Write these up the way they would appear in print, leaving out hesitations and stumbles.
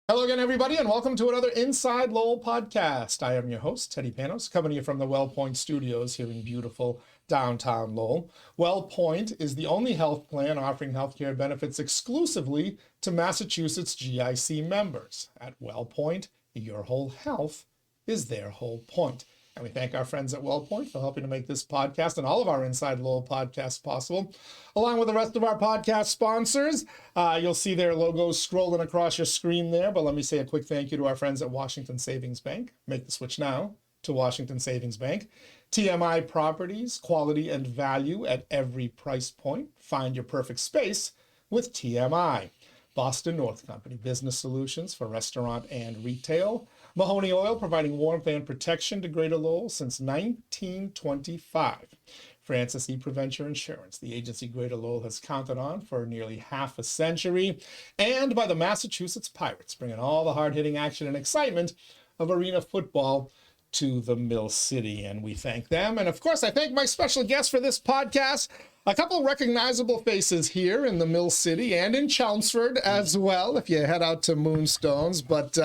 Hello again, everybody, and welcome to another Inside Lowell podcast. I am your host, Teddy Panos, coming to you from the WellPoint Studios here in beautiful downtown Lowell. WellPoint is the only health plan offering healthcare benefits exclusively to Massachusetts GIC members. At WellPoint, your whole health is their whole point. And we thank our friends at WellPoint for helping to make this podcast and all of our Inside Lowell podcasts possible, along with the rest of our podcast sponsors. You'll see their logos scrolling across your screen there, but let me say a quick thank you to our friends at Washington Savings Bank. Make the switch now to Washington Savings Bank. TMI Properties, quality and value at every price point. Find your perfect space with TMI. Boston North Company, business solutions for restaurant and retail. Mahoney Oil, providing warmth and protection to Greater Lowell since 1925. Francis E. Preventure Insurance, the agency Greater Lowell has counted on for nearly half a century. And by the Massachusetts Pirates, bringing all the hard-hitting action and excitement of arena football to the Mill City. And we thank them. And of course, I thank my special guest for this podcast. A couple recognizable faces here in the Mill City and in Chelmsford as well, if you head out to Moonstones. But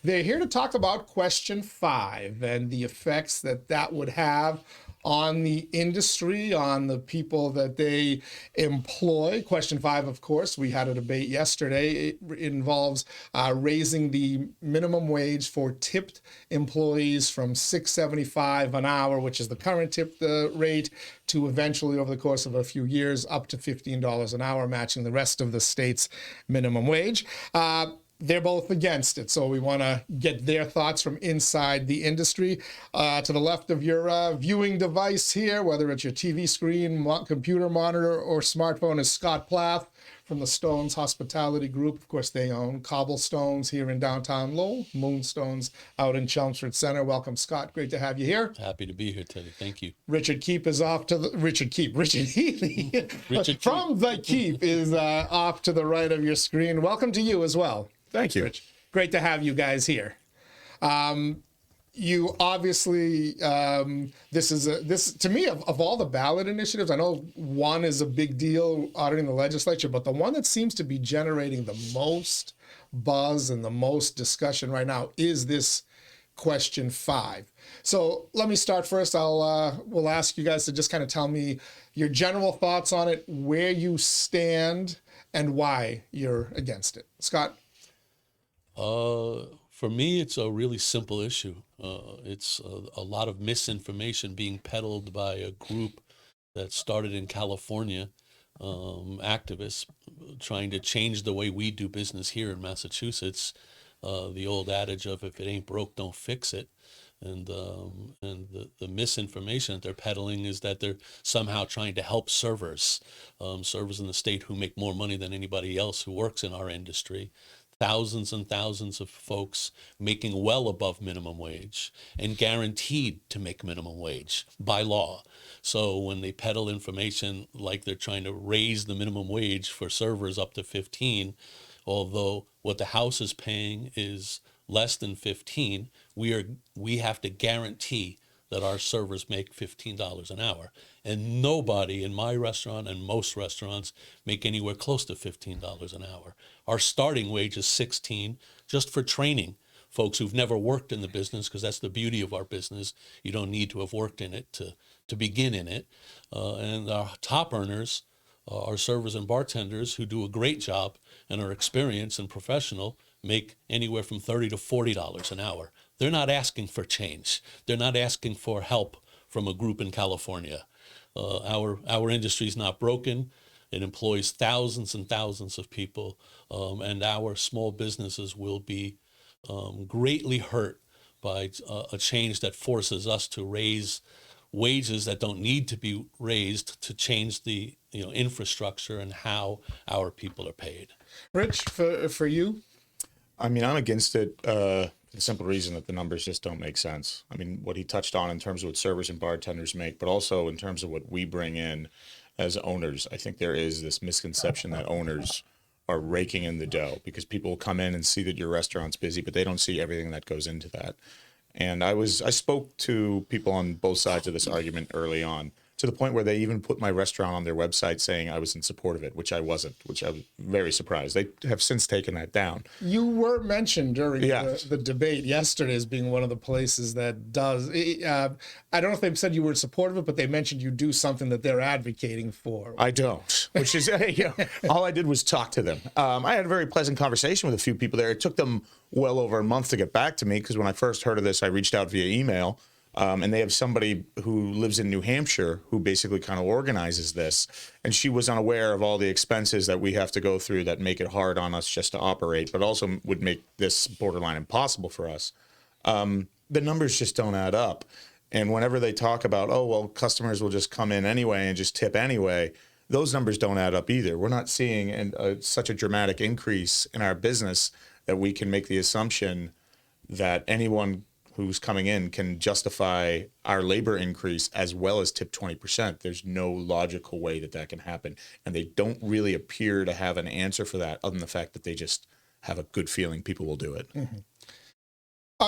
they're here to talk about Question 5 and the effects that would have on the industry, on the people that they employ. Question 5, of course, we had a debate yesterday. It involves raising the minimum wage for tipped employees from $6.75 an hour, which is the current tip rate, to eventually, over the course of a few years, up to $15 an hour, matching the rest of the state's minimum wage. They're both against it, so we want to get their thoughts from inside the industry. To the left of your viewing device here, whether it's your TV screen, computer monitor, or smartphone, is Scott Plath from the Stones Hospitality Group. Of course, they own Cobblestones here in downtown Lowell, Moonstones out in Chelmsford Center. Welcome, Scott. Great to have you here. Happy to be here, Teddy. Thank you. Richard Healey from the Keep is off to the right of your screen. Welcome to you as well. Thank you. Rich. Great to have you guys here. You obviously, this to me, of all the ballot initiatives, I know one is a big deal auditing the legislature, but the one that seems to be generating the most buzz and the most discussion right now is this Question 5. So let me start first. We'll ask you guys to just kind of tell me your general thoughts on it, where you stand, and why you're against it. Scott? For me, it's a really simple issue. It's a lot of misinformation being peddled by a group that started in California, activists trying to change the way we do business here in Massachusetts. The old adage of if it ain't broke, don't fix it. And the misinformation that they're peddling is that they're somehow trying to help servers in the state who make more money than anybody else who works in our industry. Thousands and thousands of folks making well above minimum wage and guaranteed to make minimum wage by law. So when they peddle information like they're trying to raise the minimum wage for servers up to 15, although what the House is paying is less than 15, we have to guarantee that our servers make $15 an hour. And nobody in my restaurant and most restaurants make anywhere close to $15 an hour. Our starting wage is $16 just for training folks who've never worked in the business, because that's the beauty of our business. You don't need to have worked in it to begin in it. And our top earners are servers and bartenders who do a great job and are experienced and professional, make anywhere from $30 to $40 an hour. They're not asking for change. They're not asking for help from a group in California. Our industry is not broken. It employs thousands and thousands of people, and our small businesses will be greatly hurt by a change that forces us to raise wages that don't need to be raised to change the infrastructure and how our people are paid. Rich, for you? I mean, I'm against it for the simple reason that the numbers just don't make sense. I mean, what he touched on in terms of what servers and bartenders make, but also in terms of what we bring in as owners. I think there is this misconception that owners are raking in the dough because people come in and see that your restaurant's busy, but they don't see everything that goes into that. And I spoke to people on both sides of this argument early on. to the point where they even put my restaurant on their website saying I was in support of it, which I wasn't, which I was very surprised. They have since taken that down. You were mentioned during Yeah. the debate yesterday as being one of the places that does. I don't know if they've said you were in support of it, but they mentioned you do something that they're advocating for. I don't, which is, all I did was talk to them. I had a very pleasant conversation with a few people there. It took them well over a month to get back to me because when I first heard of this, I reached out via email. And they have somebody who lives in New Hampshire who basically kind of organizes this. And she was unaware of all the expenses that we have to go through that make it hard on us just to operate, but also would make this borderline impossible for us. The numbers just don't add up. And whenever they talk about, oh, well, customers will just come in anyway and just tip anyway, those numbers don't add up either. We're not seeing such a dramatic increase in our business that we can make the assumption that anyone who's coming in can justify our labor increase as well as tip 20%. There's no logical way that that can happen. And they don't really appear to have an answer for that other than the fact that they just have a good feeling people will do it. Mm-hmm.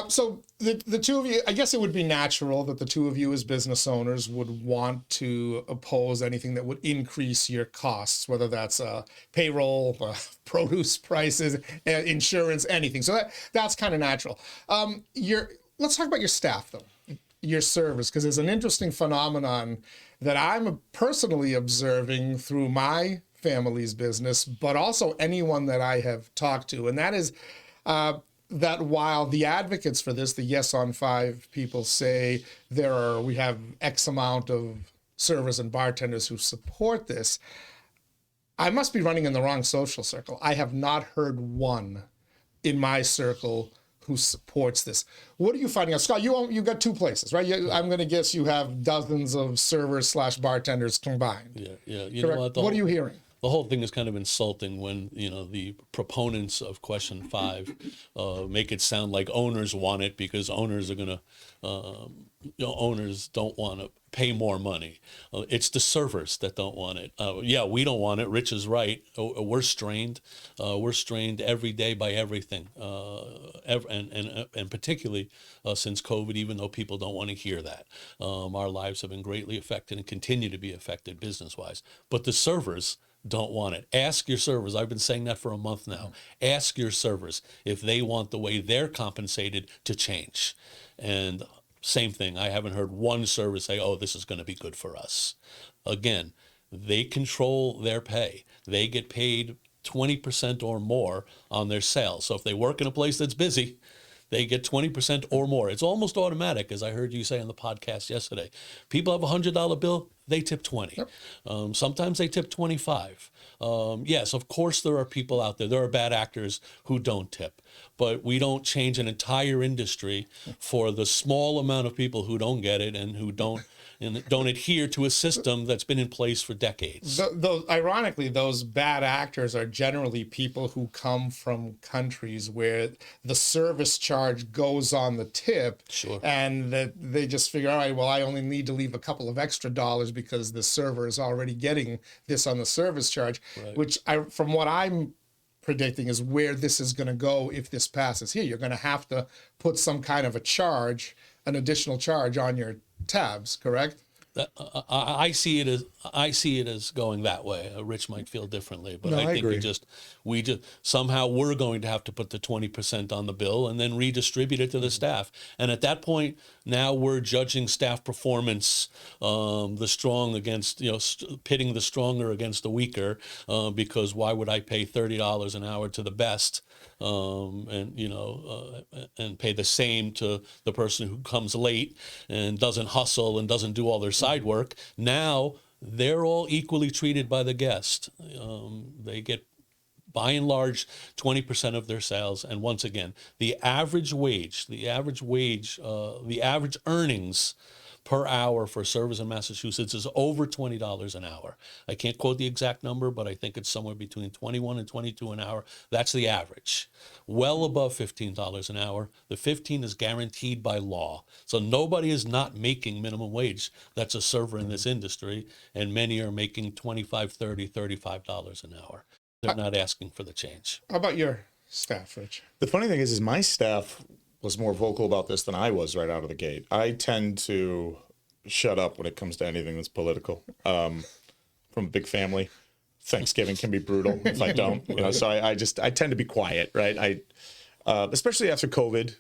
So the two of you, I guess it would be natural that the two of you as business owners would want to oppose anything that would increase your costs, whether that's payroll, produce prices, insurance, anything. So that's kind of natural. Let's talk about your staff, though, your servers, because there's an interesting phenomenon that I'm personally observing through my family's business, but also anyone that I have talked to, and that is that while the advocates for this, the Yes on 5 people say we have X amount of servers and bartenders who support this, I must be running in the wrong social circle. I have not heard one in my circle who supports this. What are you finding out? Scott, you got two places, right? I'm going to guess you have dozens of servers / bartenders combined. Yeah. You Correct? know what? What are you hearing? The whole thing is kind of insulting when, the proponents of question 5 make it sound like owners want it because owners are going to, owners don't want to pay more money. It's the servers that don't want it. We don't want it. Rich is right. We're strained. We're strained every day by everything, and particularly since COVID, even though people don't want to hear that. Our lives have been greatly affected and continue to be affected business-wise. But the servers don't want it. Ask your servers. I've been saying that for a month now. Ask your servers if they want the way they're compensated to change. And same thing. I haven't heard one server say, oh, this is going to be good for us. Again, they control their pay. They get paid 20% or more on their sales. So if they work in a place that's busy, they get 20% or more. It's almost automatic, as I heard you say on the podcast yesterday. People have a $100 bill, they tip 20. Yep. Sometimes they tip 25. Yes, of course there are people out there. There are bad actors who don't tip. But we don't change an entire industry for the small amount of people who don't get it and who don't adhere to a system that's been in place for decades. Ironically, those bad actors are generally people who come from countries where the service charge goes on the tip. Sure. And that they just figure, all right, well, I only need to leave a couple of extra dollars because the server is already getting this on the service charge, right. Which, from what I'm predicting, is where this is going to go if this passes here. You're going to have to put some kind of an additional charge on your tabs, correct? I see it as going that way. Rich might feel differently, but I think agree. we just somehow we're going to have to put the 20% on the bill and then redistribute it to the staff. And at that point, now we're judging staff performance, the strong against pitting the stronger against the weaker. Because why would I pay $30 an hour to the best? And pay the same to the person who comes late and doesn't hustle and doesn't do all their side work. Now they're all equally treated by the guest. They get, by and large, 20% of their sales. And once again, the average earnings per hour for servers in Massachusetts is over $20 an hour. I can't quote the exact number, but I think it's somewhere between 21 and 22 an hour. That's the average. Well above $15 an hour. The 15 is guaranteed by law. So nobody is not making minimum wage that's a server in this industry, and many are making $25, $30, $35 an hour. They're not asking for the change. How about your staff, Rich? The funny thing is my staff was more vocal about this than I was right out of the gate. I tend to shut up when it comes to anything that's political. From a big family, Thanksgiving can be brutal if I don't. You know, so I tend to be quiet, right? Especially after COVID.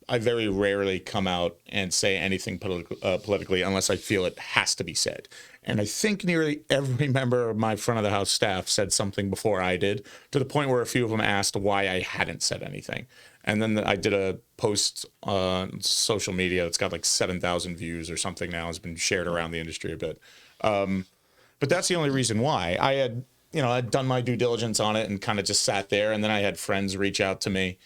I very rarely come out and say anything politically unless I feel it has to be said. And I think nearly every member of my front of the house staff said something before I did, to the point where a few of them asked why I hadn't said anything. And then I did a post on social media that's got like 7,000 views or something now. It's been shared around the industry a bit. But that's the only reason why. I'd done my due diligence on it and kind of just sat there. And then I had friends reach out to me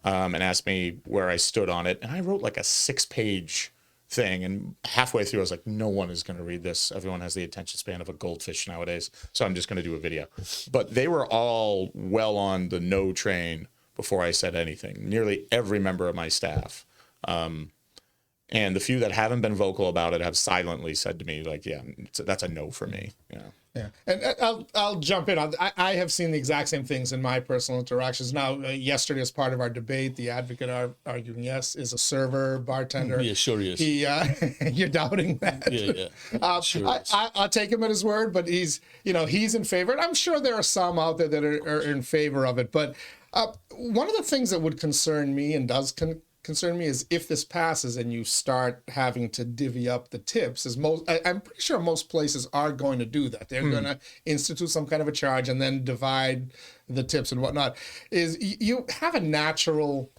and asked me where I stood on it. And I wrote like a 6-page thing. And halfway through, I was like, no one is going to read this. Everyone has the attention span of a goldfish nowadays. So I'm just going to do a video. But they were all well on the no train before I said anything. Nearly every member of my staff. And the few that haven't been vocal about it have silently said to me, like, yeah, that's a no for me. You know? Yeah, and I'll jump in. I have seen the exact same things in my personal interactions. Now, yesterday, as part of our debate, the advocate arguing yes is a server, bartender. Yeah, sure is. You're doubting that. Yeah. Sure is. I'll take him at his word, but he's in favor. And I'm sure there are some out there that are in favor of it. But one of the things that would concern me and does concern me is if this passes and you start having to divvy up the tips. I'm pretty sure most places are going to do that. They're going to institute some kind of a charge and then divide the tips and whatnot. Is you have a natural,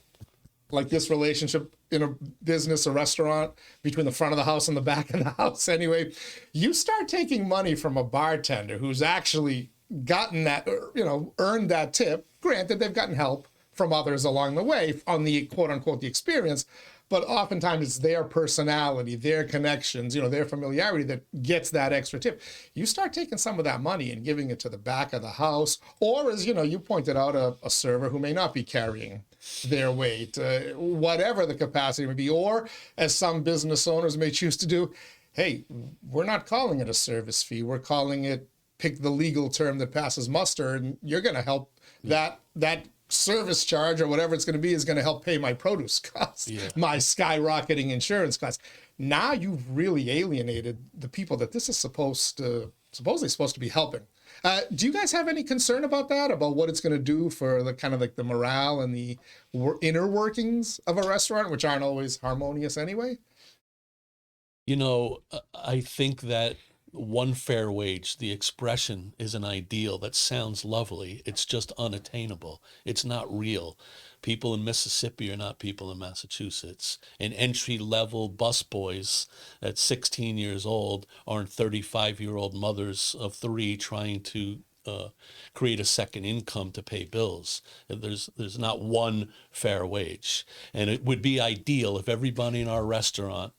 like, this relationship in a business, a restaurant, between the front of the house and the back of the house anyway. You start taking money from a bartender who's actually gotten that, earned that tip. Granted, they've gotten help from others along the way on the quote unquote the experience, but oftentimes it's their personality, their connections, their familiarity that gets that extra tip. You start taking some of that money and giving it to the back of the house, or as you pointed out, a server who may not be carrying their weight, whatever the capacity may be, or as some business owners may choose to do, hey, we're not calling it a service fee, we're calling it, pick the legal term that passes muster, and you're going to help that service charge or whatever it's going to be is going to help pay my produce costs, my skyrocketing insurance costs. Now you've really alienated the people that this is supposedly supposed to be helping. Do you guys have any concern about that, about what it's going to do for the kind of like the morale and the inner workings of a restaurant, which aren't always harmonious anyway? I think that one fair wage, the expression is an ideal that sounds lovely. It's just unattainable. It's not real. People in Mississippi are not people in Massachusetts. And entry-level busboys at 16 years old aren't 35-year-old mothers of 3 trying to create a second income to pay bills. There's not one fair wage. And it would be ideal if everybody in our restaurant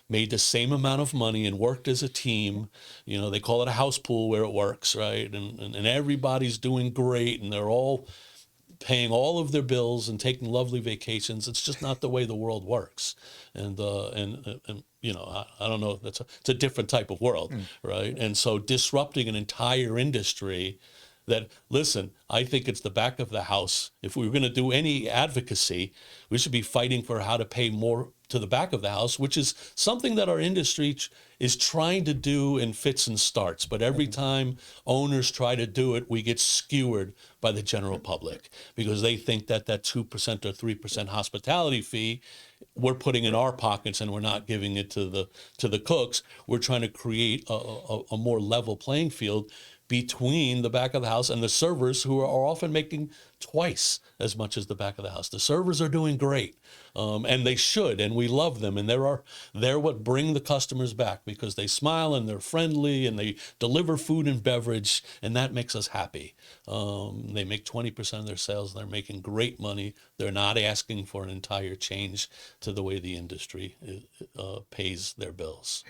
made the same amount of money and worked as a team. They call it a house pool where it works, right? And everybody's doing great and they're all paying all of their bills and taking lovely vacations. It's just not the way the world works. And I don't know, it's a different type of world, right? And so disrupting an entire industry that, listen, I think it's the back of the house. If we were going to do any advocacy, we should be fighting for how to pay more to the back of the house, which is something that our industry is trying to do in fits and starts. But every time owners try to do it, we get skewered by the general public because they think that 2% or 3% hospitality fee we're putting in our pockets and we're not giving it to the cooks. We're trying to create a more level playing field between the back of the house and the servers, who are often making twice as much as the back of the house. The servers are doing great, and they should, and we love them, and they're what bring the customers back because they smile and they're friendly and they deliver food and beverage, and that makes us happy. They make 20% of their sales, and they're making great money. They're not asking for an entire change to the way the industry pays their bills.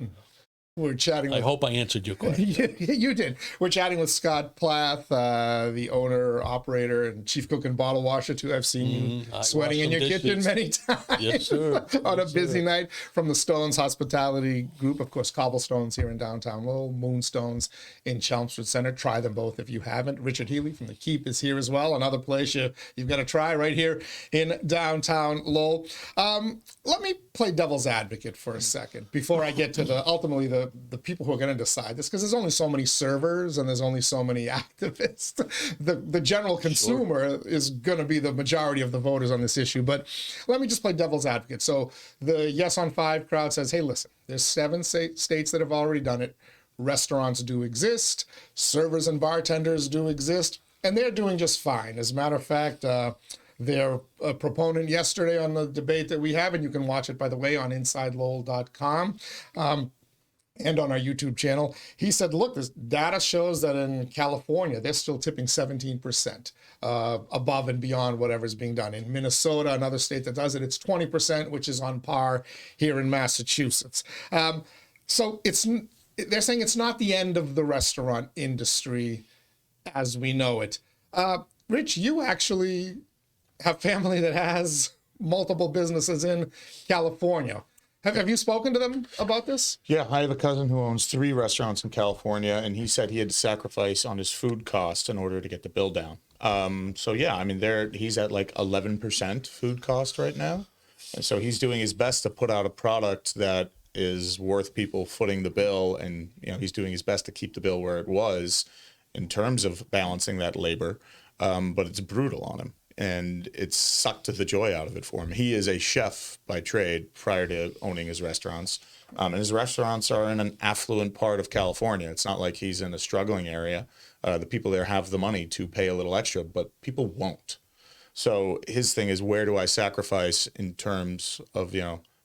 We're chatting I with hope I answered your question. You did. We're chatting with Scott Plath, the owner, operator, and chief cook and bottle washer too. I've seen you I sweating wash in your some kitchen dishes. many times. Yes, sir. On a Yes, busy sir. night from the Stones Hospitality Group, of course, Cobblestones here in downtown Lowell, Moonstones in Chelmsford Center. Try them both if you haven't. Richard Healey from The Keep is here as well. Another place you've got to try right here in downtown Lowell. Let me play devil's advocate for a second before I get to ultimately the people who are going to decide this, because there's only so many servers and there's only so many activists. The general consumer is going to be the majority of the voters on this issue. But let me just play devil's advocate. So the Yes on 5 crowd says, hey, listen, there's 7 states that have already done it. Restaurants do exist. Servers and bartenders do exist. And they're doing just fine. As a matter of fact, their proponent yesterday on the debate that we have, and you can watch it, by the way, on InsideLowell.com. And on our YouTube channel, he said, look, this data shows that in California, they're still tipping 17% above and beyond whatever's being done. In Minnesota, another state that does it, it's 20%, which is on par here in Massachusetts. So they're saying it's not the end of the restaurant industry as we know it. Rich, you actually have family that has multiple businesses in California. Have you spoken to them about this? Yeah, I have a cousin who owns 3 restaurants in California, and he said he had to sacrifice on his food cost in order to get the bill down. So yeah, I mean, he's at like 11% food cost right now, and so he's doing his best to put out a product that is worth people footing the bill, and he's doing his best to keep the bill where it was in terms of balancing that labor, but it's brutal on him. And it's sucked the joy out of it for him. He is a chef by trade prior to owning his restaurants. And his restaurants are in an affluent part of California. It's not like he's in a struggling area. The people there have the money to pay a little extra, but people won't. So his thing is, where do I sacrifice in terms of,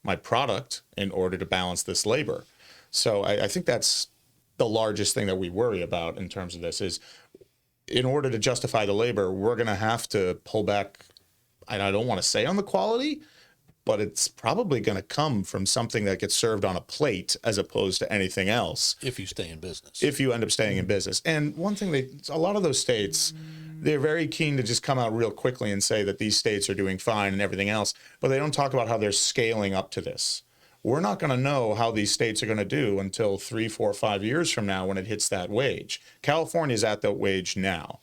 my product in order to balance this labor? So I think that's the largest thing that we worry about in terms of this is, in order to justify the labor, we're going to have to pull back. And I don't want to say on the quality, but it's probably going to come from something that gets served on a plate as opposed to anything else. If you stay in business. If you end up staying in business. And one thing, a lot of those states, they're very keen to just come out real quickly and say that these states are doing fine and everything else, but they don't talk about how they're scaling up to this. We're not going to know how these states are going to do until 3, 4, 5 years from now when it hits that wage. California is at that wage now,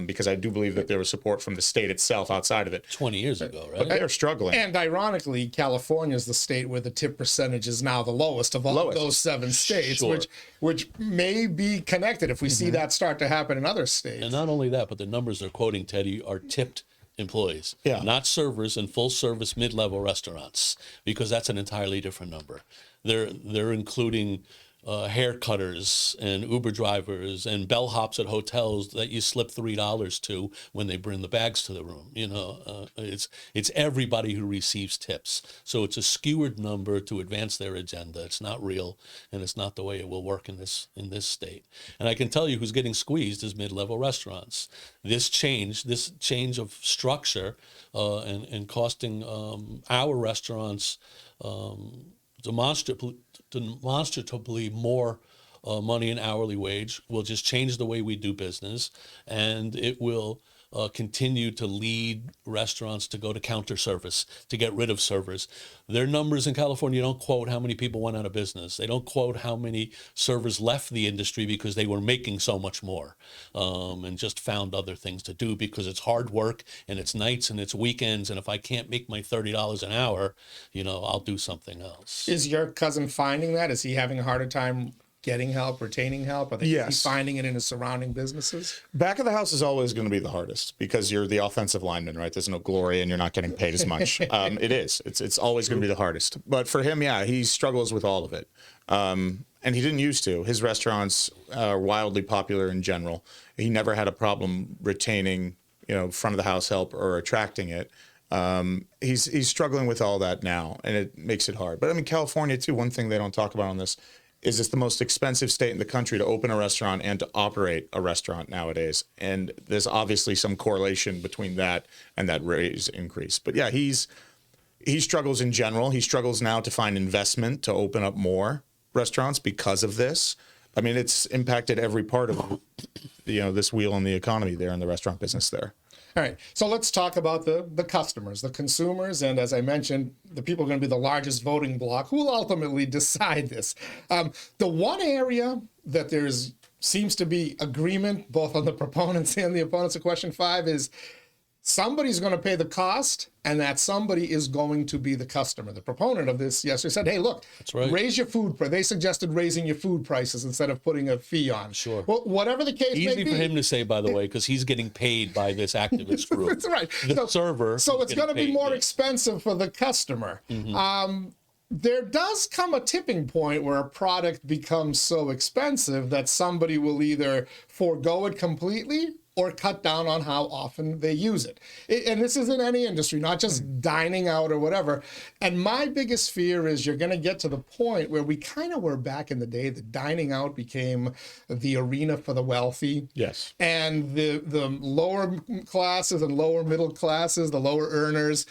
because I do believe that there was support from the state itself outside of it. 20 years ago, right? But they are struggling. And ironically, California is the state where the tip percentage is now the lowest of all of those 7 states, Sure. which may be connected if we see that start to happen in other states. And not only that, but the numbers they're quoting, Teddy, are tipped employees, not servers in full service mid-level restaurants, because that's an entirely different number. They're including haircutters and Uber drivers and bellhops at hotels that you slip $3 to when they bring the bags to the room. It's everybody who receives tips. So it's a skewered number to advance their agenda. It's not real, and it's not the way it will work in this state. And I can tell you who's getting squeezed is mid-level restaurants. This change of structure and costing our restaurants demonstratively more money in hourly wage will just change the way we do business, and it will continue to lead restaurants to go to counter service, to get rid of servers. Their numbers in California don't quote how many people went out of business. They don't quote how many servers left the industry because they were making so much more and just found other things to do, because it's hard work and it's nights and it's weekends. And if I can't make my $30 an hour, I'll do something else. Is your cousin finding that? Is he having a harder time getting help, retaining help? Are they finding it in his surrounding businesses? Back of the house is always going to be the hardest because you're the offensive lineman, right? There's no glory and you're not getting paid as much. It is. It's always going to be the hardest. But for him, he struggles with all of it. And he didn't used to. His restaurants are wildly popular in general. He never had a problem retaining, front of the house help or attracting it. He's struggling with all that now, and it makes it hard. But I mean, California too, one thing they don't talk about on this is it's the most expensive state in the country to open a restaurant and to operate a restaurant nowadays. And there's obviously some correlation between that and that raise increase. But yeah, he struggles in general. He struggles now to find investment to open up more. restaurants because of this. I mean, it's impacted every part of, this wheel in the economy there in the restaurant business there. All right, so let's talk about the customers, the consumers, and as I mentioned, the people are going to be the largest voting bloc who will ultimately decide this. The one area that seems to be agreement both on the proponents and the opponents of question 5 is somebody's going to pay the cost, and that somebody is going to be the customer. The proponent of this yesterday said, hey, look, That's right. raise your food price. They suggested raising your food prices instead of putting a fee on. Sure. Well, whatever the case may Easy be. for him to say, by the way, because he's getting paid by this activist group. That's right. The server. So it's going to be more yeah. expensive for the customer. There does come a tipping point where a product becomes so expensive that somebody will either forego it completely or cut down on how often they use it. And this is in any industry, not just dining out or whatever. And my biggest fear is you're going to get to the point where we kind of were back in the day that dining out became the arena for the wealthy. Yes. And the lower classes and lower middle classes, the lower earners,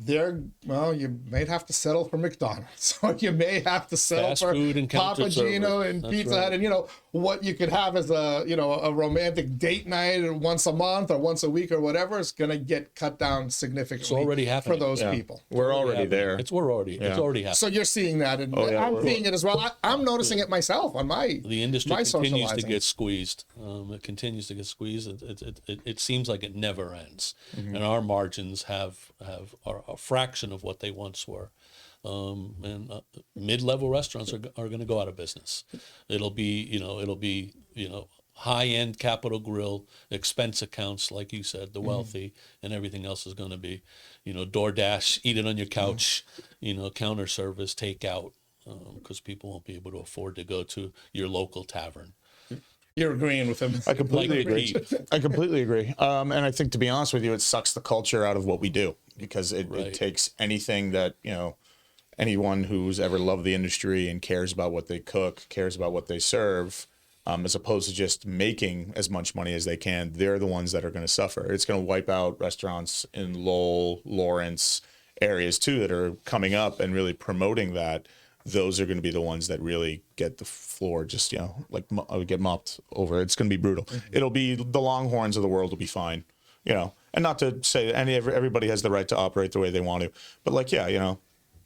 you may have to settle for McDonald's, or you may have to settle Fast for food and counter Papa Gino server. and That's Pizza right. Hut, and what you could have as a romantic date night once a month or once a week or whatever is going to get cut down significantly. It's already happening. for those Yeah. people. We're already there. It's already happening. So you're seeing that, and yeah, I'm seeing it as well. I'm noticing it myself on my The industry my continues to socializing. get squeezed. It continues to get squeezed. It seems like it never ends. And our margins are a fraction of what they once were. And mid-level restaurants are going to go out of business. It'll be high-end Capital Grille, expense accounts, like you said, the wealthy, and everything else is going to be, DoorDash, eat it on your couch, counter service, takeout, because people won't be able to afford to go to your local tavern. You're agreeing with him. I completely Like agree. Pete. I completely agree. And I think, to be honest with you, it sucks the culture out of what we do, because it takes anything that, anyone who's ever loved the industry and cares about what they cook, cares about what they serve, as opposed to just making as much money as they can. They're the ones that are going to suffer. It's going to wipe out restaurants in Lowell, Lawrence areas too that are coming up and really promoting that. Those are going to be the ones that really get the floor just, get mopped over. It's going to be brutal. It'll be the Longhorns of the world will be fine, and not to say that everybody has the right to operate the way they want to, but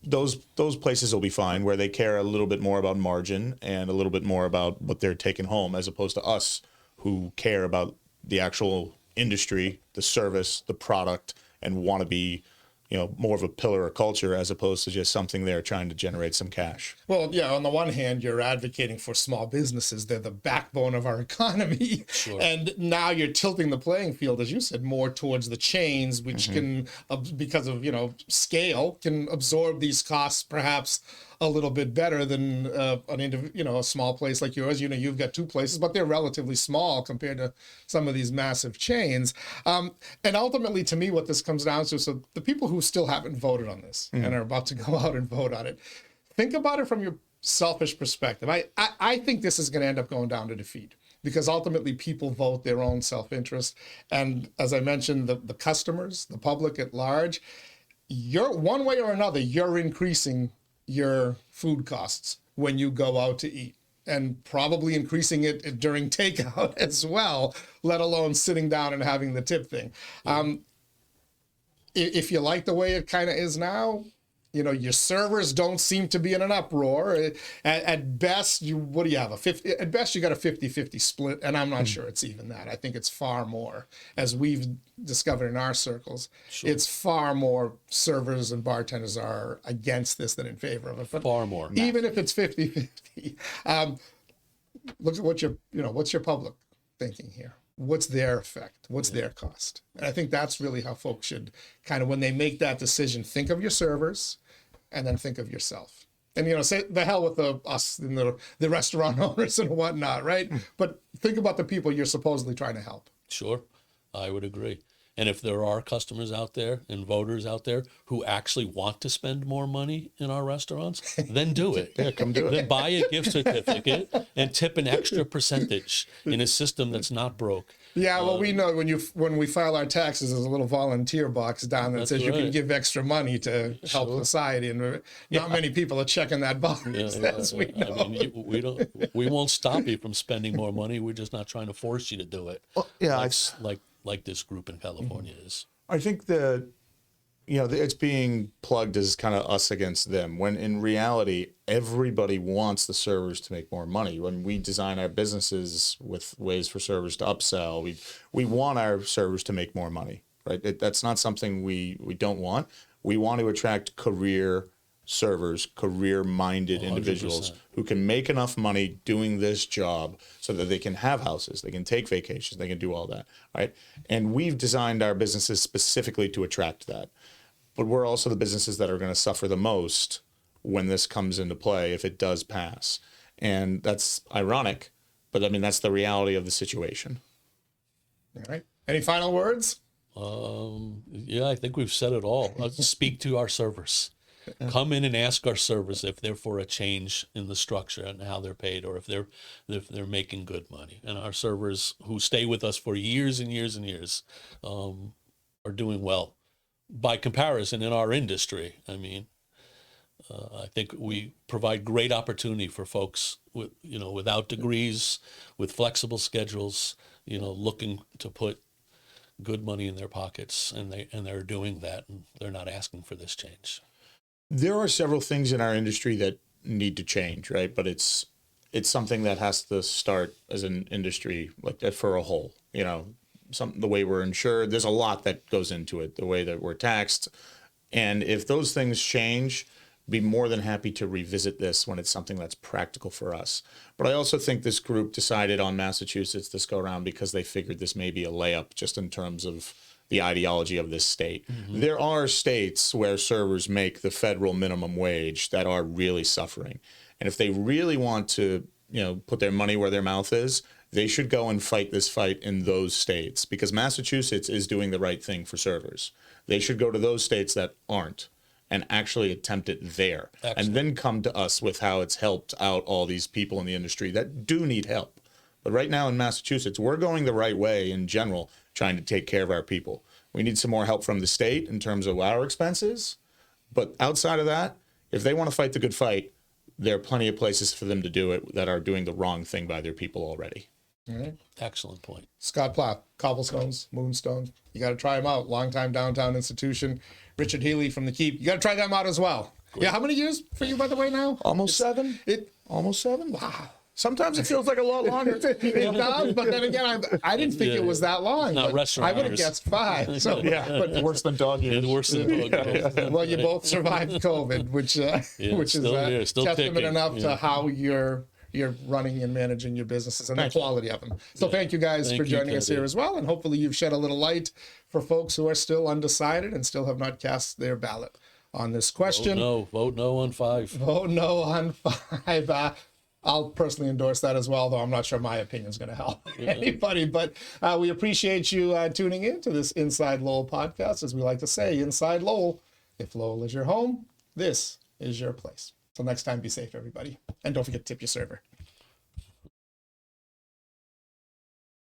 those places will be fine, where they care a little bit more about margin and a little bit more about what they're taking home, as opposed to us who care about the actual industry, the service, the product, and want to be more of a pillar of culture, as opposed to just something there trying to generate some cash. Well, yeah, on the one hand, you're advocating for small businesses. They're the backbone of our economy. Sure. And now you're tilting the playing field, as you said, more towards the chains, which can, because of, scale, can absorb these costs perhaps a little bit better than a small place like yours. You've got 2 places, but they're relatively small compared to some of these massive chains. And ultimately, to me, what this comes down to, so the people who still haven't voted on this and are about to go out and vote on it, think about it from your selfish perspective. I think this is going to end up going down to defeat, because ultimately people vote their own self-interest. And as I mentioned, the customers, the public at large, you're one way or another, you're increasing your food costs when you go out to eat, and probably increasing it during takeout as well, let alone sitting down and having the tip thing. If you like the way it kind of is now, your servers don't seem to be in an uproar. At best, what do you have? At best, you got a 50-50 split, and I'm not sure it's even that. I think it's far more, as we've discovered in our circles. Sure. It's far more servers and bartenders are against this than in favor of it. But far more. Even if it's 50-50, look at what's your public thinking here? What's their effect? What's their cost? And I think that's really how folks should kind of, when they make that decision, think of your servers and then think of yourself. And, say the hell with us and the restaurant owners and whatnot, right? But think about the people you're supposedly trying to help. Sure, I would agree. And if there are customers out there and voters out there who actually want to spend more money in our restaurants, then do it. Yeah, come do it. Then buy a gift certificate and tip an extra percentage in a system that's not broke. Yeah, well, we know when we file our taxes, there's a little volunteer box down that That's says you can right. give extra money to help society, and not many people are checking that box, as we know. I mean, we won't stop you from spending more money. We're just not trying to force you to do it. Well, yeah, like this group in California is. I think it's being plugged as kind of us against them, when in reality, everybody wants the servers to make more money. When we design our businesses with ways for servers to upsell, we want our servers to make more money, right? That's not something we don't want. We want to attract career servers, career-minded individuals 100%. who can make enough money doing this job so that they can have houses, they can take vacations, they can do all that, right? And we've designed our businesses specifically to attract that. But we're also the businesses that are going to suffer the most when this comes into play, if it does pass. And that's ironic, but I mean, that's the reality of the situation. All right. Any final words? Yeah, I think we've said it all. Speak to our servers. Come in and ask our servers if they're for a change in the structure and how they're paid, or if they're making good money. And our servers who stay with us for years and years and years are doing well by comparison in our industry. I mean, I think we provide great opportunity for folks without degrees, with flexible schedules, looking to put good money in their pockets, and they're doing that, and they're not asking for this change. There are several things in our industry that need to change, right? But it's something that has to start as an industry, like that for a whole. The way we're insured, there's a lot that goes into it, the way that we're taxed. And if those things change, be more than happy to revisit this when it's something that's practical for us. But I also think this group decided on Massachusetts this go around because they figured this may be a layup just in terms of the ideology of this state. Mm-hmm. There are states where servers make the federal minimum wage that are really suffering. And if they really want to, put their money where their mouth is, they should go and fight this fight in those states, because Massachusetts is doing the right thing for servers. They should go to those states that aren't and actually attempt it there. Excellent. And then come to us with how it's helped out all these people in the industry that do need help. But right now in Massachusetts, we're going the right way in general, trying to take care of our people. We need some more help from the state in terms of our expenses. But outside of that, if they want to fight the good fight, there are plenty of places for them to do it that are doing the wrong thing by their people already. All right. Excellent point. Scott Plath, Cobblestones, Moonstones. You got to try them out. Longtime downtown institution. Richard Healey from the Keep. You got to try them out as well. Great. Yeah, how many years for you, by the way, now? Almost seven. Almost 7. Wow. Sometimes it feels like a lot longer. It does, but then again, I didn't think it was that long. Not restaurant I would have guessed 5. So yeah, but worse than dog years. It's worse than dog years. Well, you both survived COVID, which is testament enough to how you're running and managing your businesses and the quality of them. So thank you guys for joining us here as well, and hopefully you've shed a little light for folks who are still undecided and still have not cast their ballot on this question. Vote no on 5. Vote no on 5. I'll personally endorse that as well, though I'm not sure my opinion is going to help anybody. But we appreciate you tuning in to this Inside Lowell podcast. As we like to say, Inside Lowell. If Lowell is your home, this is your place. Till next time, be safe, everybody. And don't forget to tip your server.